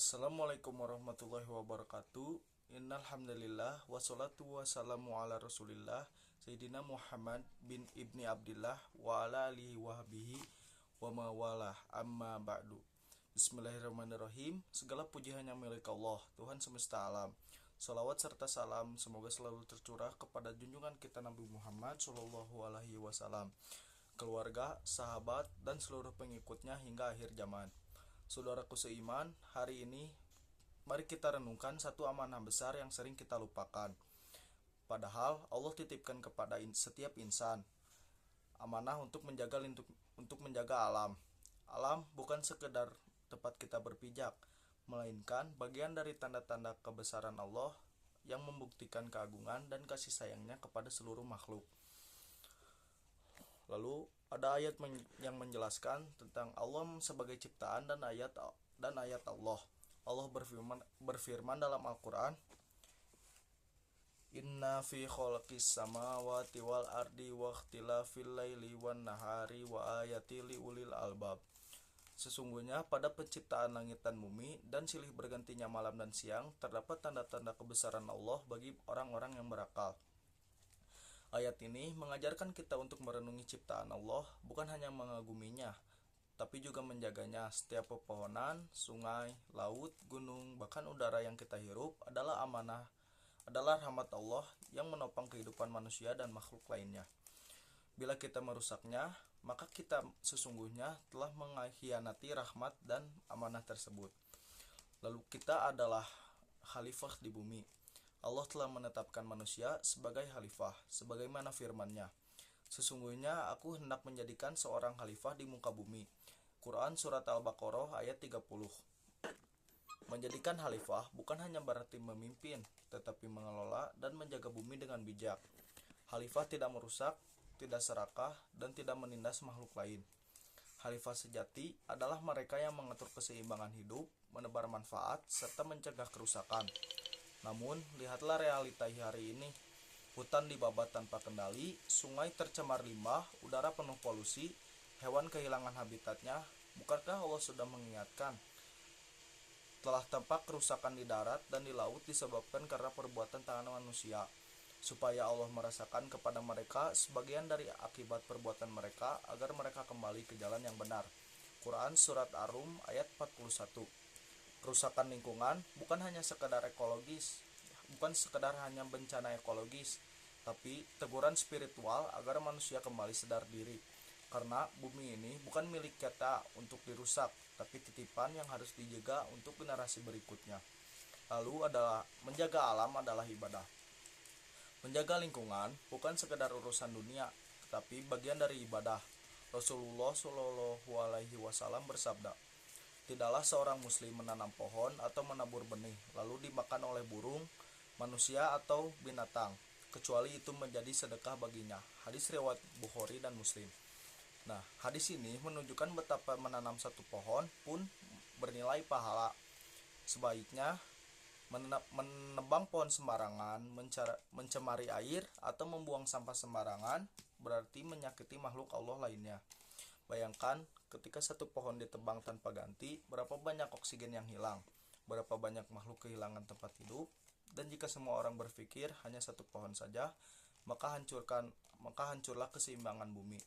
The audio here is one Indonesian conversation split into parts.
Assalamualaikum warahmatullahi wabarakatuh. Innal hamdalillah wassalatu wassalamu ala Rasulillah Sayyidina Muhammad bin Ibni Abdillah wa ala alihi wa habihi wa mawalah amma ba'du. Bismillahirrahmanirrahim. Segala puji hanya milik Allah, Tuhan semesta alam. Salawat serta salam semoga selalu tercurah kepada junjungan kita Nabi Muhammad Shallallahu Alaihi Wasallam, keluarga, sahabat, dan seluruh pengikutnya hingga akhir zaman. Saudaraku seiman, hari ini mari kita renungkan satu amanah besar yang sering kita lupakan. Padahal Allah titipkan kepada setiap insan amanah untuk menjaga alam. Alam bukan sekedar tempat kita berpijak, melainkan bagian dari tanda-tanda kebesaran Allah yang membuktikan keagungan dan kasih sayangnya kepada seluruh makhluk. Lalu ada ayat yang menjelaskan tentang Allah sebagai ciptaan dan ayat Allah. Allah berfirman dalam Al-Quran, Inna fi khalqis samawati wal ardi wa ikhtilafil laili wan nahari wa ayati li ulil albab. Sesungguhnya pada penciptaan langit dan bumi dan silih bergantinya malam dan siang terdapat tanda-tanda kebesaran Allah bagi orang-orang yang berakal. Ayat ini mengajarkan kita untuk merenungi ciptaan Allah, bukan hanya mengaguminya, tapi juga menjaganya. Setiap pepohonan, sungai, laut, gunung, bahkan udara yang kita hirup adalah rahmat Allah yang menopang kehidupan manusia dan makhluk lainnya. Bila kita merusaknya, maka kita sesungguhnya telah mengkhianati rahmat dan amanah tersebut. Lalu kita adalah khalifah di bumi. Allah telah menetapkan manusia sebagai khalifah, sebagaimana firman-Nya. Sesungguhnya aku hendak menjadikan seorang khalifah di muka bumi. Quran Surat Al-Baqarah ayat 30. Menjadikan khalifah bukan hanya berarti memimpin, tetapi mengelola dan menjaga bumi dengan bijak. Khalifah tidak merusak, tidak serakah, dan tidak menindas makhluk lain. Khalifah sejati adalah mereka yang mengatur keseimbangan hidup, menebar manfaat, serta mencegah kerusakan. Namun, lihatlah realita hari ini. Hutan dibabat tanpa kendali, sungai tercemar limbah, udara penuh polusi, hewan kehilangan habitatnya. Bukankah Allah sudah mengingatkan? Telah tampak kerusakan di darat dan di laut disebabkan karena perbuatan tangan manusia, supaya Allah merasakan kepada mereka sebagian dari akibat perbuatan mereka agar mereka kembali ke jalan yang benar. Quran Surat Ar-Rum ayat 41. Kerusakan lingkungan bukan sekedar hanya bencana ekologis, tapi teguran spiritual agar manusia kembali sadar diri. Karena bumi ini bukan milik kita untuk dirusak, tapi titipan yang harus dijaga untuk generasi berikutnya. Lalu menjaga alam adalah ibadah. Menjaga lingkungan bukan sekedar urusan dunia, tetapi bagian dari ibadah. Rasulullah Shallallahu Alaihi Wasallam bersabda, tidaklah seorang muslim menanam pohon atau menabur benih lalu dimakan oleh burung, manusia atau binatang, kecuali itu menjadi sedekah baginya. Hadis riwayat Bukhari dan Muslim. Nah, hadis ini menunjukkan betapa menanam satu pohon pun bernilai pahala. Sebaiknya menebang pohon sembarangan, mencemari air, atau membuang sampah sembarangan berarti menyakiti makhluk Allah lainnya. Bayangkan ketika satu pohon ditebang tanpa ganti, berapa banyak oksigen yang hilang, berapa banyak makhluk kehilangan tempat hidup. Dan jika semua orang berpikir hanya satu pohon saja, maka hancurlah keseimbangan bumi.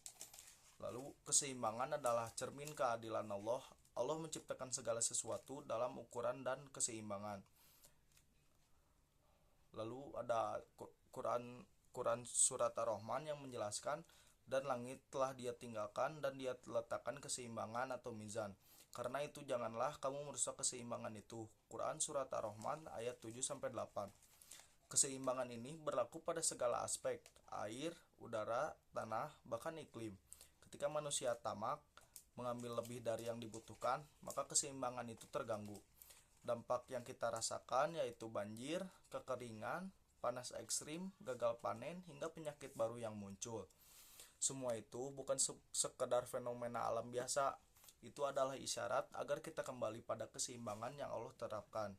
Lalu keseimbangan adalah cermin keadilan Allah. Allah menciptakan segala sesuatu dalam ukuran dan keseimbangan. Lalu ada Quran Surat Ar-Rahman yang menjelaskan, dan langit telah Dia tinggalkan dan Dia letakkan keseimbangan atau mizan. Karena itu janganlah kamu merusak keseimbangan itu. Quran Surat Ar-Rahman ayat 7-8. Keseimbangan ini berlaku pada segala aspek, air, udara, tanah, bahkan iklim. Ketika manusia tamak mengambil lebih dari yang dibutuhkan, maka keseimbangan itu terganggu. Dampak yang kita rasakan yaitu banjir, kekeringan, panas ekstrim, gagal panen, hingga penyakit baru yang muncul. Semua itu bukan sekedar fenomena alam biasa. Itu adalah isyarat agar kita kembali pada keseimbangan yang Allah terapkan.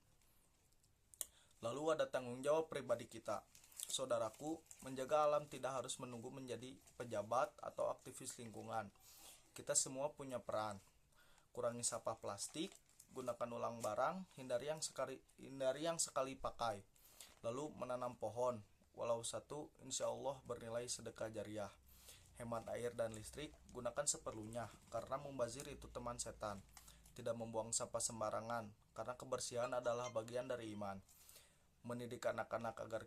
Lalu ada tanggung jawab pribadi kita. Saudaraku, menjaga alam tidak harus menunggu menjadi pejabat atau aktivis lingkungan. Kita semua punya peran. Kurangi sampah plastik, gunakan ulang barang, hindari yang sekali pakai. Lalu menanam pohon, walau satu, insya Allah bernilai sedekah jariah. Hemat air dan listrik, gunakan seperlunya, karena membazir itu teman setan. Tidak membuang sampah sembarangan, karena kebersihan adalah bagian dari iman. Mendidik anak-anak agar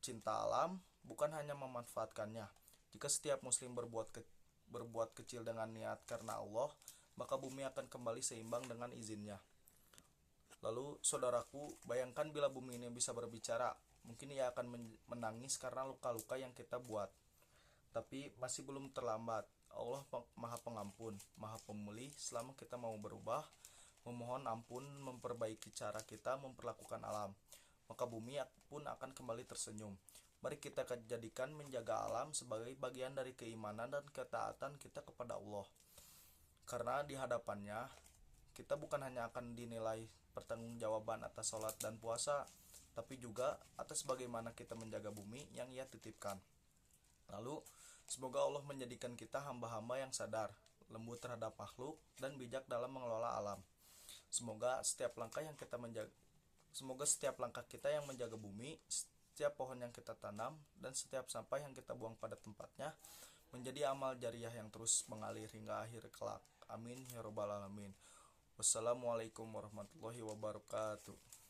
cinta alam, bukan hanya memanfaatkannya. Jika setiap muslim berbuat kecil dengan niat karena Allah, maka bumi akan kembali seimbang dengan izinnya. Lalu saudaraku, bayangkan bila bumi ini bisa berbicara, mungkin ia akan menangis karena luka-luka yang kita buat. Tapi masih belum terlambat. Allah Maha Pengampun, Maha Pemulih selama kita mau berubah, memohon ampun, memperbaiki cara kita memperlakukan alam. Maka bumi pun akan kembali tersenyum. Mari kita jadikan menjaga alam sebagai bagian dari keimanan dan ketaatan kita kepada Allah. Karena di hadapannya, kita bukan hanya akan dinilai pertanggungjawaban atas sholat dan puasa, tapi juga atas bagaimana kita menjaga bumi yang Ia titipkan. Lalu, semoga Allah menjadikan kita hamba-hamba yang sadar, lembut terhadap makhluk, dan bijak dalam mengelola alam. Semoga setiap langkah kita yang menjaga bumi, setiap pohon yang kita tanam, dan setiap sampah yang kita buang pada tempatnya menjadi amal jariah yang terus mengalir hingga akhir kelak. Amin ya robbal alamin. Wassalamualaikum warahmatullahi wabarakatuh.